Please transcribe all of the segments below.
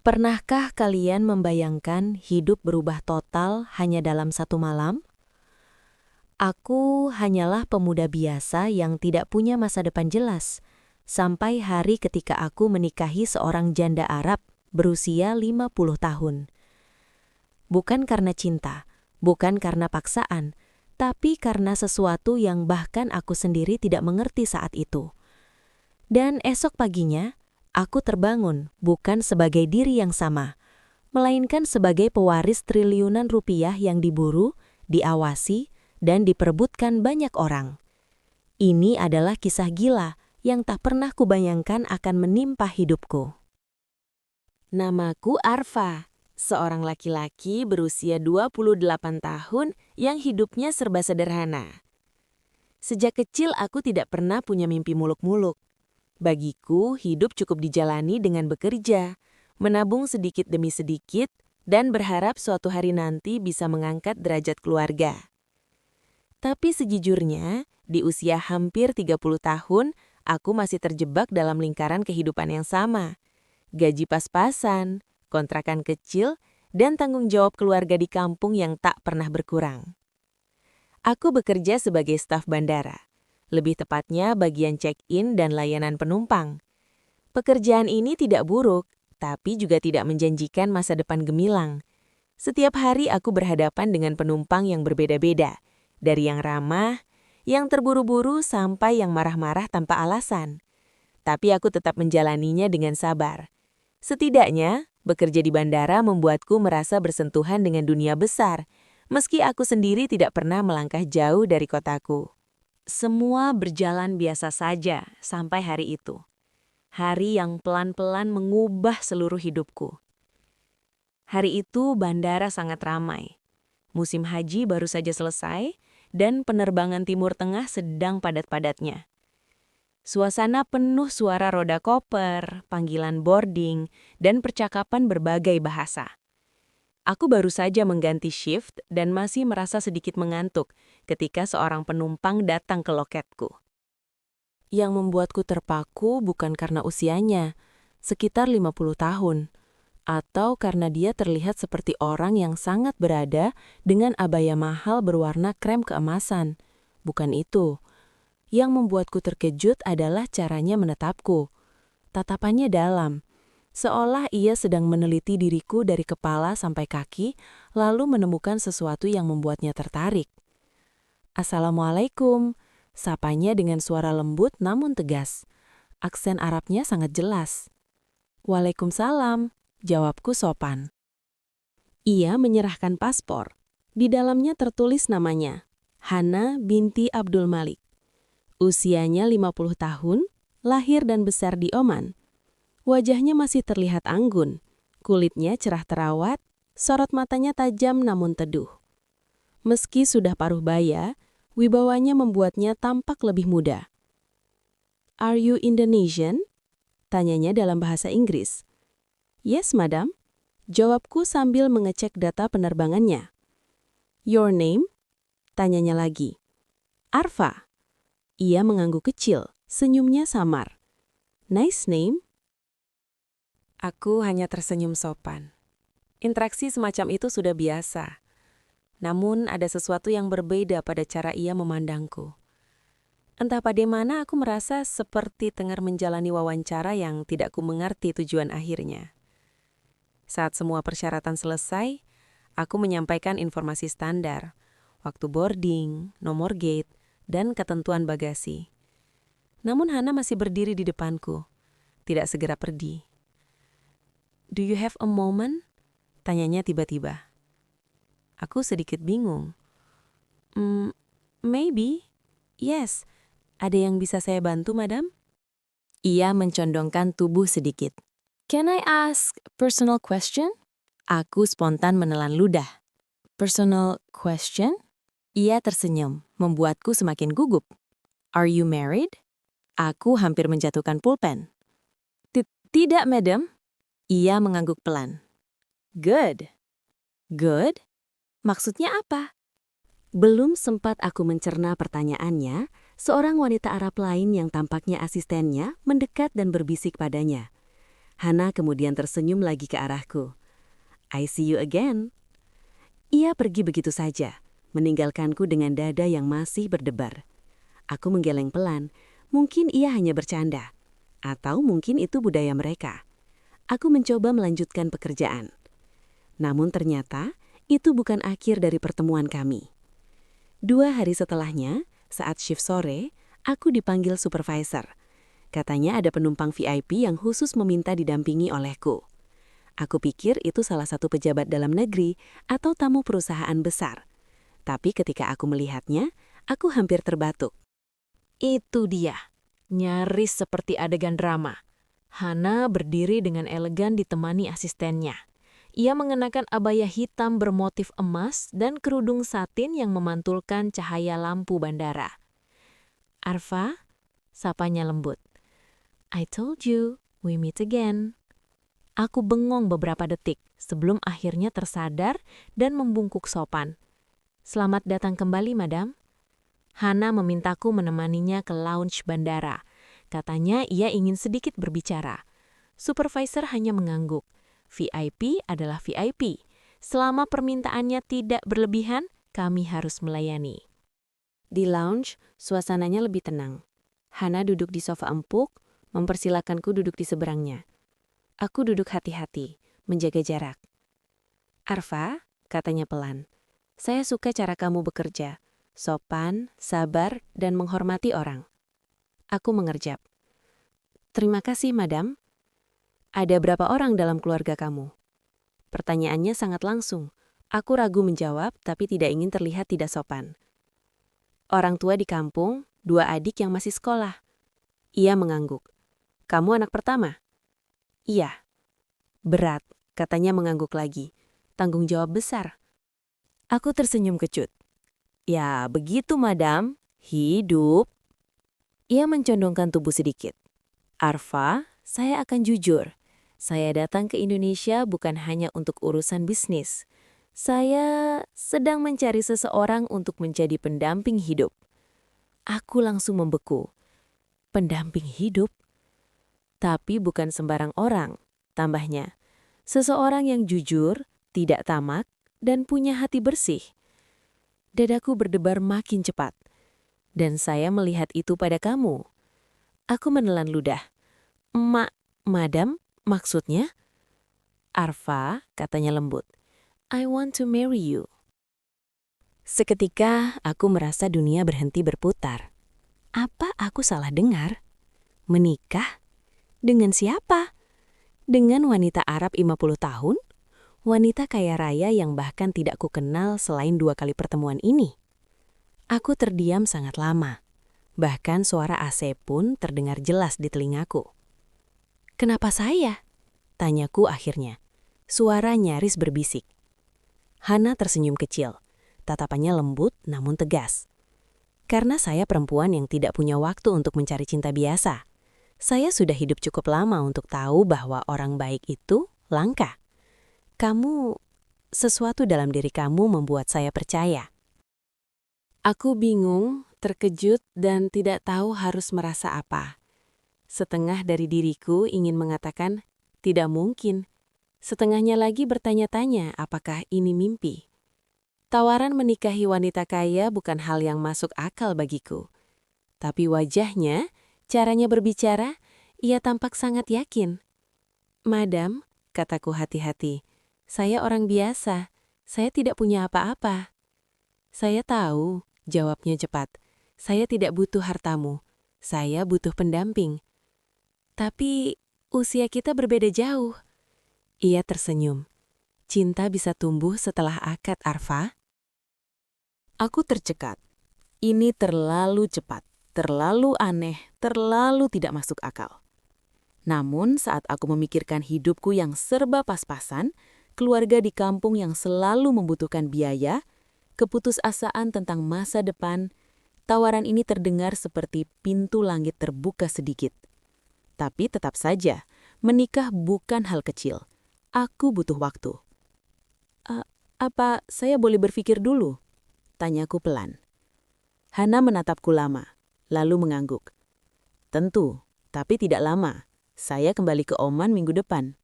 Pernahkah kalian membayangkan hidup berubah total hanya dalam satu malam? Aku hanyalah pemuda biasa yang tidak punya masa depan jelas, sampai hari ketika aku menikahi seorang janda Arab berusia 50 tahun. Bukan karena cinta, bukan karena paksaan, tapi karena sesuatu yang bahkan aku sendiri tidak mengerti saat itu. Dan esok paginya, aku terbangun bukan sebagai diri yang sama, melainkan sebagai pewaris triliunan rupiah yang diburu, diawasi, dan diperebutkan banyak orang. Ini adalah kisah gila yang tak pernah kubayangkan akan menimpa hidupku. Namaku Arfa, seorang laki-laki berusia 28 tahun yang hidupnya serba sederhana. Sejak kecil aku tidak pernah punya mimpi muluk-muluk. Bagiku, hidup cukup dijalani dengan bekerja, menabung sedikit demi sedikit, dan berharap suatu hari nanti bisa mengangkat derajat keluarga. Tapi sejujurnya, di usia hampir 30 tahun, aku masih terjebak dalam lingkaran kehidupan yang sama. Gaji pas-pasan, kontrakan kecil, dan tanggung jawab keluarga di kampung yang tak pernah berkurang. Aku bekerja sebagai staf bandara. Lebih tepatnya bagian check-in dan layanan penumpang. Pekerjaan ini tidak buruk, tapi juga tidak menjanjikan masa depan gemilang. Setiap hari aku berhadapan dengan penumpang yang berbeda-beda, dari yang ramah, yang terburu-buru sampai yang marah-marah tanpa alasan. Tapi aku tetap menjalaninya dengan sabar. Setidaknya, bekerja di bandara membuatku merasa bersentuhan dengan dunia besar, meski aku sendiri tidak pernah melangkah jauh dari kotaku. Semua berjalan biasa saja sampai hari itu. Hari yang pelan-pelan mengubah seluruh hidupku. Hari itu bandara sangat ramai. Musim haji baru saja selesai dan penerbangan Timur Tengah sedang padat-padatnya. Suasana penuh suara roda koper, panggilan boarding, dan percakapan berbagai bahasa. Aku baru saja mengganti shift dan masih merasa sedikit mengantuk ketika seorang penumpang datang ke loketku. Yang membuatku terpaku bukan karena usianya, sekitar 50 tahun, atau karena dia terlihat seperti orang yang sangat berada dengan abaya mahal berwarna krem keemasan. Bukan itu. Yang membuatku terkejut adalah caranya menatapku. Tatapannya dalam, seolah ia sedang meneliti diriku dari kepala sampai kaki, lalu menemukan sesuatu yang membuatnya tertarik. "Assalamualaikum," sapanya dengan suara lembut namun tegas. Aksen Arabnya sangat jelas. "Waalaikumsalam," jawabku sopan. Ia menyerahkan paspor. Di dalamnya tertulis namanya, Hana binti Abdul Malik. Usianya 50 tahun, lahir dan besar di Oman. Wajahnya masih terlihat anggun, kulitnya cerah terawat, sorot matanya tajam namun teduh. Meski sudah paruh baya, wibawanya membuatnya tampak lebih muda. "Are you Indonesian?" tanyanya dalam bahasa Inggris. "Yes, madam," jawabku sambil mengecek data penerbangannya. "Your name?" tanyanya lagi. "Arfa." Ia mengangguk kecil, senyumnya samar. "Nice name." Aku hanya tersenyum sopan. Interaksi semacam itu sudah biasa. Namun ada sesuatu yang berbeda pada cara ia memandangku. Entah bagaimana aku merasa seperti tengah menjalani wawancara yang tidak ku mengerti tujuan akhirnya. Saat semua persyaratan selesai, aku menyampaikan informasi standar, waktu boarding, nomor gate, dan ketentuan bagasi. Namun Hana masih berdiri di depanku, tidak segera pergi. "Do you have a moment?" tanyanya tiba-tiba. Aku sedikit bingung. Maybe. Yes. Ada yang bisa saya bantu, madam?" Ia mencondongkan tubuh sedikit. "Can I ask personal question?" Aku spontan menelan ludah. "Personal question?" Ia tersenyum, membuatku semakin gugup. "Are you married?" Aku hampir menjatuhkan pulpen. "Tidak, madam." Ia mengangguk pelan. "Good." "Good? Maksudnya apa?" Belum sempat aku mencerna pertanyaannya, seorang wanita Arab lain yang tampaknya asistennya mendekat dan berbisik padanya. Hana kemudian tersenyum lagi ke arahku. I see you again. Ia pergi begitu saja, meninggalkanku dengan dada yang masih berdebar. Aku menggeleng pelan, mungkin ia hanya bercanda. Atau mungkin itu budaya mereka. Aku mencoba melanjutkan pekerjaan. Namun ternyata, itu bukan akhir dari pertemuan kami. 2 hari setelahnya, saat shift sore, aku dipanggil supervisor. Katanya ada penumpang VIP yang khusus meminta didampingi olehku. Aku pikir itu salah satu pejabat dalam negeri atau tamu perusahaan besar. Tapi ketika aku melihatnya, aku hampir terbatuk. Itu dia, nyaris seperti adegan drama. Hana berdiri dengan elegan ditemani asistennya. Ia mengenakan abaya hitam bermotif emas dan kerudung satin yang memantulkan cahaya lampu bandara. "Arfa," sapanya lembut. "I told you, we meet again." Aku bengong beberapa detik sebelum akhirnya tersadar dan membungkuk sopan. "Selamat datang kembali, Madam." Hana memintaku menemaninya ke lounge bandara. Katanya ia ingin sedikit berbicara. Supervisor hanya mengangguk. VIP adalah VIP. Selama permintaannya tidak berlebihan, kami harus melayani. Di lounge, suasananya lebih tenang. Hana duduk di sofa empuk, mempersilakanku duduk di seberangnya. Aku duduk hati-hati, menjaga jarak. "Arfa," katanya pelan, "saya suka cara kamu bekerja. Sopan, sabar, dan menghormati orang." Aku mengerjap. "Terima kasih, Madam." "Ada berapa orang dalam keluarga kamu?" Pertanyaannya sangat langsung. Aku ragu menjawab, tapi tidak ingin terlihat tidak sopan. "Orang tua di kampung, 2 adik yang masih sekolah." Ia mengangguk. "Kamu anak pertama?" "Iya." "Berat," katanya mengangguk lagi. "Tanggung jawab besar." Aku tersenyum kecut. "Ya, begitu, Madam. Hidup." Ia mencondongkan tubuh sedikit. "Arfa, saya akan jujur. Saya datang ke Indonesia bukan hanya untuk urusan bisnis. Saya sedang mencari seseorang untuk menjadi pendamping hidup." Aku langsung membeku. Pendamping hidup? Tapi bukan sembarang orang, tambahnya. Seseorang yang jujur, tidak tamak, dan punya hati bersih. Dadaku berdebar makin cepat. "Dan saya melihat itu pada kamu." Aku menelan ludah. Madam, maksudnya?" "Arfa," katanya lembut, "I want to marry you." Seketika aku merasa dunia berhenti berputar. Apa aku salah dengar? Menikah? Dengan siapa? Dengan wanita Arab 50 tahun? Wanita kaya raya yang bahkan tidak kukenal selain 2 kali pertemuan ini. Aku terdiam sangat lama. Bahkan suara AC pun terdengar jelas di telingaku. "Kenapa saya?" tanyaku akhirnya. Suara nyaris berbisik. Hana tersenyum kecil. Tatapannya lembut namun tegas. "Karena saya perempuan yang tidak punya waktu untuk mencari cinta biasa. Saya sudah hidup cukup lama untuk tahu bahwa orang baik itu langka. Sesuatu dalam diri kamu membuat saya percaya." Aku bingung, terkejut, dan tidak tahu harus merasa apa. Setengah dari diriku ingin mengatakan, tidak mungkin. Setengahnya lagi bertanya-tanya apakah ini mimpi. Tawaran menikahi wanita kaya bukan hal yang masuk akal bagiku. Tapi wajahnya, caranya berbicara, ia tampak sangat yakin. "Madam," kataku hati-hati, "saya orang biasa. Saya tidak punya apa-apa." "Saya tahu," jawabnya cepat. "Saya tidak butuh hartamu. Saya butuh pendamping." "Tapi usia kita berbeda jauh." Ia tersenyum. "Cinta bisa tumbuh setelah akad, Arfa." Aku tercekat. Ini terlalu cepat, terlalu aneh, terlalu tidak masuk akal. Namun saat aku memikirkan hidupku yang serba pas-pasan, keluarga di kampung yang selalu membutuhkan biaya, keputusasaan tentang masa depan, tawaran ini terdengar seperti pintu langit terbuka sedikit. Tapi tetap saja, menikah bukan hal kecil. Aku butuh waktu. Apa saya boleh berpikir dulu?" tanyaku pelan. Hana menatapku lama, lalu mengangguk. "Tentu, tapi tidak lama. Saya kembali ke Oman minggu depan.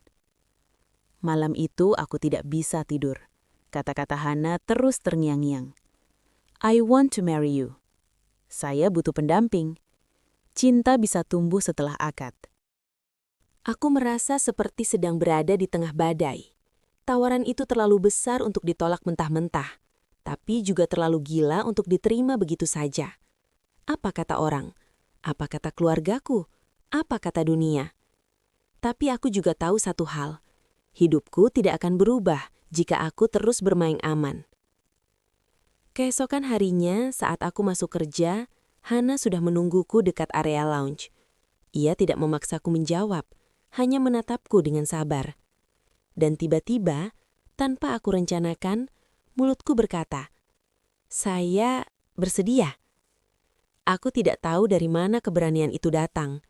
Malam itu aku tidak bisa tidur. Kata-kata Hana terus terngiang-ngiang. I want to marry you. Saya butuh pendamping. Cinta bisa tumbuh setelah akad. Aku merasa seperti sedang berada di tengah badai. Tawaran itu terlalu besar untuk ditolak mentah-mentah, tapi juga terlalu gila untuk diterima begitu saja. Apa kata orang? Apa kata keluargaku? Apa kata dunia? Tapi aku juga tahu satu hal. Hidupku tidak akan berubah jika aku terus bermain aman. Keesokan harinya, saat aku masuk kerja, Hana sudah menungguku dekat area lounge. Ia tidak memaksaku menjawab, hanya menatapku dengan sabar. Dan tiba-tiba, tanpa aku rencanakan, mulutku berkata, "Saya bersedia." Aku tidak tahu dari mana keberanian itu datang,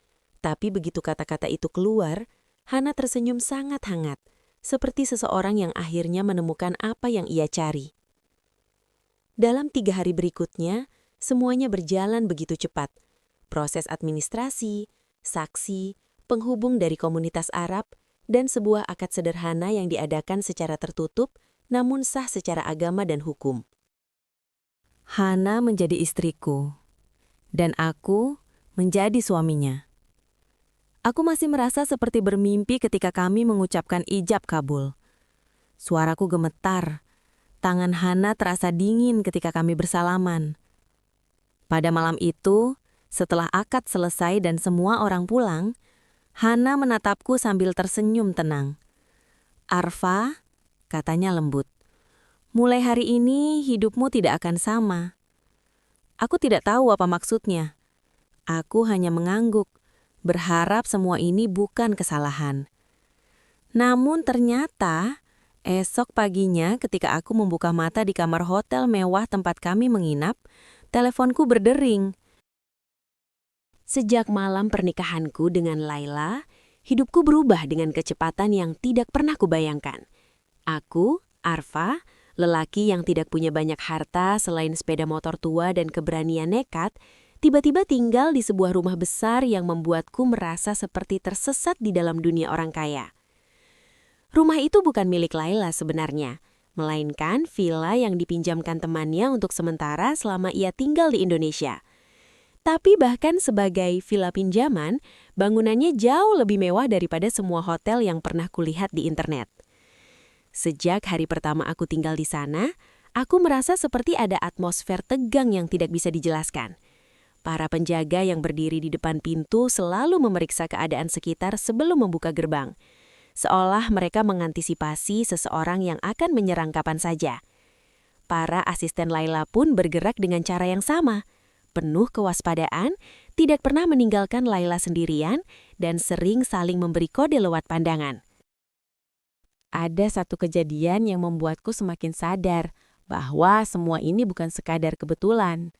tapi begitu kata-kata itu keluar, Hana tersenyum sangat hangat, seperti seseorang yang akhirnya menemukan apa yang ia cari. Dalam 3 hari berikutnya, semuanya berjalan begitu cepat. Proses administrasi, saksi, penghubung dari komunitas Arab, dan sebuah akad sederhana yang diadakan secara tertutup, namun sah secara agama dan hukum. Hana menjadi istriku, dan aku menjadi suaminya. Aku masih merasa seperti bermimpi ketika kami mengucapkan ijab kabul. Suaraku gemetar. Tangan Hana terasa dingin ketika kami bersalaman. Pada malam itu, setelah akad selesai dan semua orang pulang, Hana menatapku sambil tersenyum tenang. "Arfa," katanya lembut, "mulai hari ini hidupmu tidak akan sama." Aku tidak tahu apa maksudnya. Aku hanya mengangguk, berharap semua ini bukan kesalahan. Namun ternyata, esok paginya ketika aku membuka mata di kamar hotel mewah tempat kami menginap, teleponku berdering. Sejak malam pernikahanku dengan Laila, hidupku berubah dengan kecepatan yang tidak pernah kubayangkan. Aku, Arfa, lelaki yang tidak punya banyak harta selain sepeda motor tua dan keberanian nekat, tiba-tiba tinggal di sebuah rumah besar yang membuatku merasa seperti tersesat di dalam dunia orang kaya. Rumah itu bukan milik Laila sebenarnya, melainkan villa yang dipinjamkan temannya untuk sementara selama ia tinggal di Indonesia. Tapi bahkan sebagai villa pinjaman, bangunannya jauh lebih mewah daripada semua hotel yang pernah kulihat di internet. Sejak hari pertama aku tinggal di sana, aku merasa seperti ada atmosfer tegang yang tidak bisa dijelaskan. Para penjaga yang berdiri di depan pintu selalu memeriksa keadaan sekitar sebelum membuka gerbang, seolah mereka mengantisipasi seseorang yang akan menyerang kapan saja. Para asisten Laila pun bergerak dengan cara yang sama, penuh kewaspadaan, tidak pernah meninggalkan Laila sendirian, dan sering saling memberi kode lewat pandangan. Ada satu kejadian yang membuatku semakin sadar bahwa semua ini bukan sekadar kebetulan.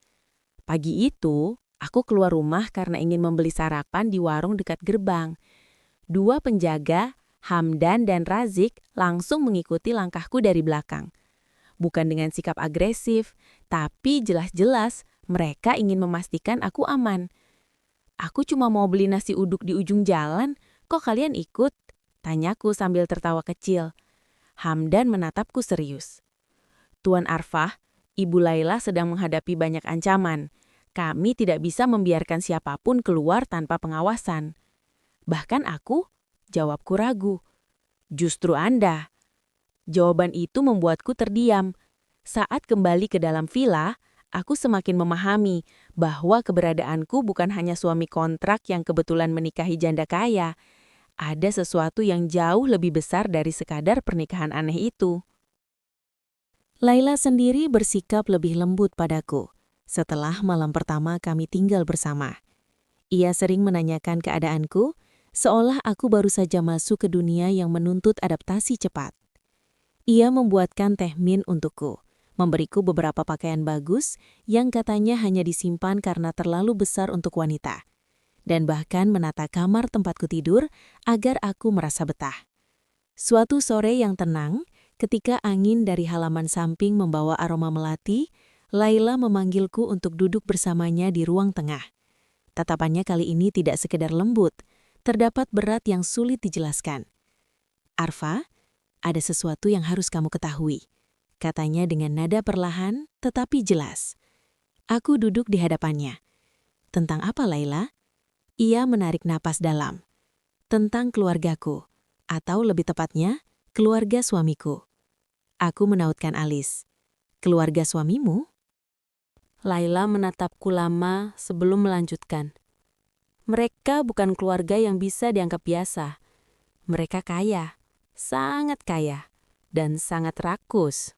Pagi itu, aku keluar rumah karena ingin membeli sarapan di warung dekat gerbang. 2 penjaga, Hamdan dan Razik, langsung mengikuti langkahku dari belakang. Bukan dengan sikap agresif, tapi jelas-jelas mereka ingin memastikan aku aman. "Aku cuma mau beli nasi uduk di ujung jalan, kok kalian ikut?" tanyaku sambil tertawa kecil. Hamdan menatapku serius. "Tuan Arfah, Ibu Laila sedang menghadapi banyak ancaman. Kami tidak bisa membiarkan siapapun keluar tanpa pengawasan." "Bahkan aku?" jawabku ragu. "Justru Anda." Jawaban itu membuatku terdiam. Saat kembali ke dalam villa, aku semakin memahami bahwa keberadaanku bukan hanya suami kontrak yang kebetulan menikahi janda kaya. Ada sesuatu yang jauh lebih besar dari sekadar pernikahan aneh itu. Laila sendiri bersikap lebih lembut padaku setelah malam pertama kami tinggal bersama. Ia sering menanyakan keadaanku, seolah aku baru saja masuk ke dunia yang menuntut adaptasi cepat. Ia membuatkan teh min untukku, memberiku beberapa pakaian bagus yang katanya hanya disimpan karena terlalu besar untuk wanita, dan bahkan menata kamar tempatku tidur agar aku merasa betah. Suatu sore yang tenang, ketika angin dari halaman samping membawa aroma melati, Laila memanggilku untuk duduk bersamanya di ruang tengah. Tatapannya kali ini tidak sekedar lembut, Terdapat berat yang sulit dijelaskan. "Arfa, ada sesuatu yang harus kamu ketahui," katanya dengan nada perlahan tetapi jelas. Aku duduk di hadapannya. "Tentang apa, Laila?" Ia menarik napas dalam. "Tentang keluargaku, atau lebih tepatnya, keluarga suamiku." Aku menautkan alis. "Keluarga suamimu?" Laila menatapku lama sebelum melanjutkan. Mereka bukan keluarga yang bisa dianggap biasa. Mereka kaya, sangat kaya, dan sangat rakus.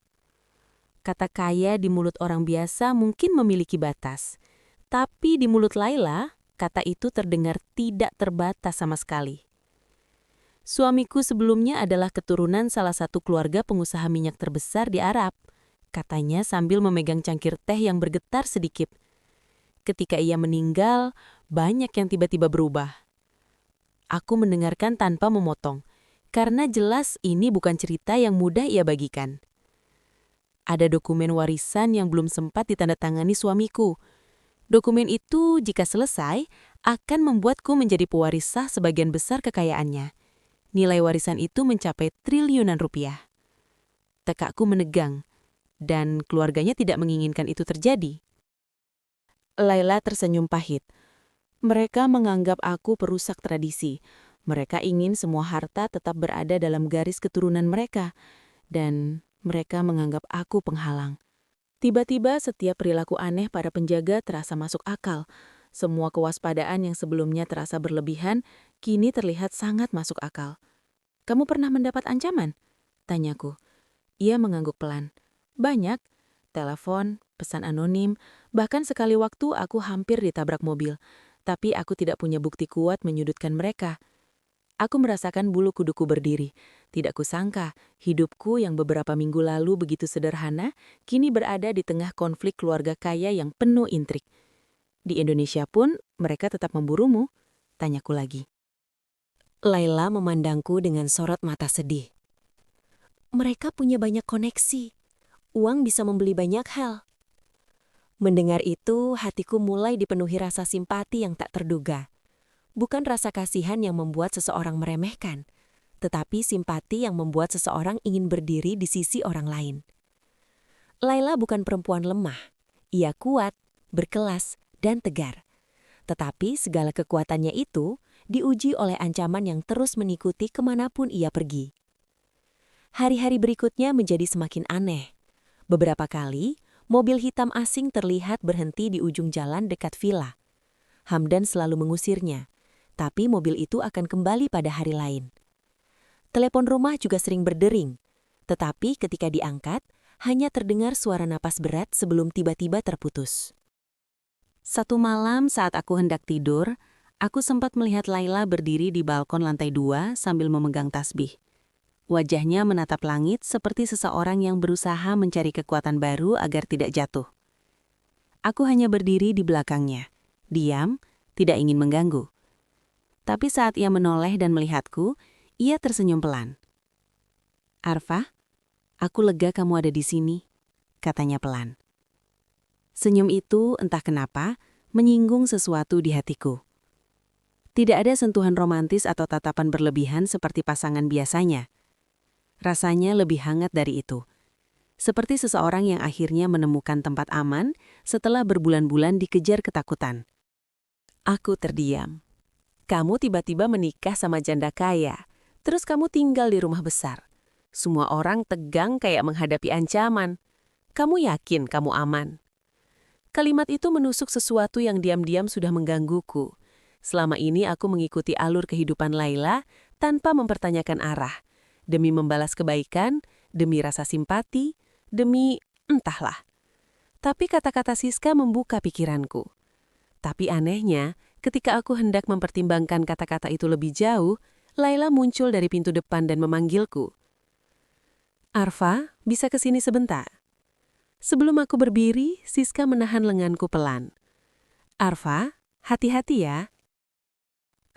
Kata kaya di mulut orang biasa mungkin memiliki batas. Tapi di mulut Laila, kata itu terdengar tidak terbatas sama sekali. Suamiku sebelumnya adalah keturunan salah satu keluarga pengusaha minyak terbesar di Arab, katanya sambil memegang cangkir teh yang bergetar sedikit. Ketika ia meninggal, banyak yang tiba-tiba berubah. Aku mendengarkan tanpa memotong, karena jelas ini bukan cerita yang mudah ia bagikan. Ada dokumen warisan yang belum sempat ditandatangani suamiku. Dokumen itu, jika selesai, akan membuatku menjadi pewaris sah sebagian besar kekayaannya. Nilai warisan itu mencapai triliunan rupiah. Tekakku menegang, dan keluarganya tidak menginginkan itu terjadi. Laila tersenyum pahit. Mereka menganggap aku perusak tradisi. Mereka ingin semua harta tetap berada dalam garis keturunan mereka, dan mereka menganggap aku penghalang. Tiba-tiba setiap perilaku aneh para penjaga terasa masuk akal. Semua kewaspadaan yang sebelumnya terasa berlebihan, kini terlihat sangat masuk akal. "Kamu pernah mendapat ancaman?" tanyaku. Ia mengangguk pelan. "Banyak. Telepon, pesan anonim, bahkan sekali waktu aku hampir ditabrak mobil. Tapi aku tidak punya bukti kuat menyudutkan mereka. Aku merasakan bulu kuduku berdiri. Tidak kusangka, hidupku yang beberapa minggu lalu begitu sederhana, kini berada di tengah konflik keluarga kaya yang penuh intrik. Di Indonesia pun, mereka tetap memburumu?" tanyaku lagi. Laila memandangku dengan sorot mata sedih. "Mereka punya banyak koneksi. Uang bisa membeli banyak hal." Mendengar itu, hatiku mulai dipenuhi rasa simpati yang tak terduga. Bukan rasa kasihan yang membuat seseorang meremehkan, tetapi simpati yang membuat seseorang ingin berdiri di sisi orang lain. Laila bukan perempuan lemah. Ia kuat, berkelas, dan tegar. Tetapi segala kekuatannya itu diuji oleh ancaman yang terus mengikuti kemanapun ia pergi. Hari-hari berikutnya menjadi semakin aneh. Beberapa kali, mobil hitam asing terlihat berhenti di ujung jalan dekat villa. Hamdan selalu mengusirnya, tapi mobil itu akan kembali pada hari lain. Telepon rumah juga sering berdering, tetapi ketika diangkat, hanya terdengar suara napas berat sebelum tiba-tiba terputus. Satu malam saat aku hendak tidur, aku sempat melihat Laila berdiri di balkon lantai 2 sambil memegang tasbih. Wajahnya menatap langit seperti seseorang yang berusaha mencari kekuatan baru agar tidak jatuh. Aku hanya berdiri di belakangnya, diam, tidak ingin mengganggu. Tapi saat ia menoleh dan melihatku, ia tersenyum pelan. "Arfa, aku lega kamu ada di sini," katanya pelan. Senyum itu, entah kenapa, menyinggung sesuatu di hatiku. Tidak ada sentuhan romantis atau tatapan berlebihan seperti pasangan biasanya. Rasanya lebih hangat dari itu. Seperti seseorang yang akhirnya menemukan tempat aman setelah berbulan-bulan dikejar ketakutan. Aku terdiam. "Kamu tiba-tiba menikah sama janda kaya, terus kamu tinggal di rumah besar. Semua orang tegang kayak menghadapi ancaman. Kamu yakin kamu aman?" Kalimat itu menusuk sesuatu yang diam-diam sudah menggangguku. Selama ini aku mengikuti alur kehidupan Laila tanpa mempertanyakan arah. Demi membalas kebaikan, demi rasa simpati, demi entahlah. Tapi kata-kata Siska membuka pikiranku. Tapi anehnya, ketika aku hendak mempertimbangkan kata-kata itu lebih jauh, Laila muncul dari pintu depan dan memanggilku. "Arfa, bisa kesini sebentar?" Sebelum aku berdiri, Siska menahan lenganku pelan. "Arfa, hati-hati ya."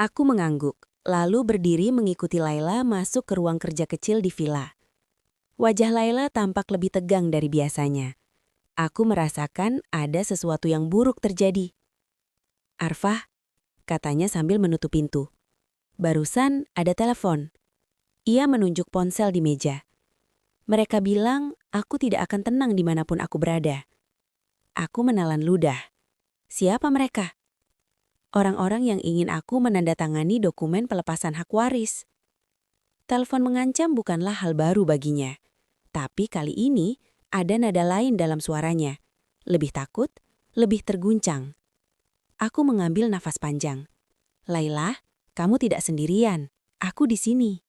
Aku mengangguk, lalu berdiri mengikuti Laila masuk ke ruang kerja kecil di villa. Wajah Laila tampak lebih tegang dari biasanya. Aku merasakan ada sesuatu yang buruk terjadi. "Arfa," katanya sambil menutup pintu. Barusan ada telepon. Ia menunjuk ponsel di meja. Mereka bilang aku tidak akan tenang dimanapun aku berada. Aku menelan ludah. Siapa mereka? Orang-orang yang ingin aku menandatangani dokumen pelepasan hak waris. Telepon mengancam bukanlah hal baru baginya. Tapi kali ini ada nada lain dalam suaranya. Lebih takut, lebih terguncang. Aku mengambil nafas panjang. Laila, kamu tidak sendirian. Aku di sini.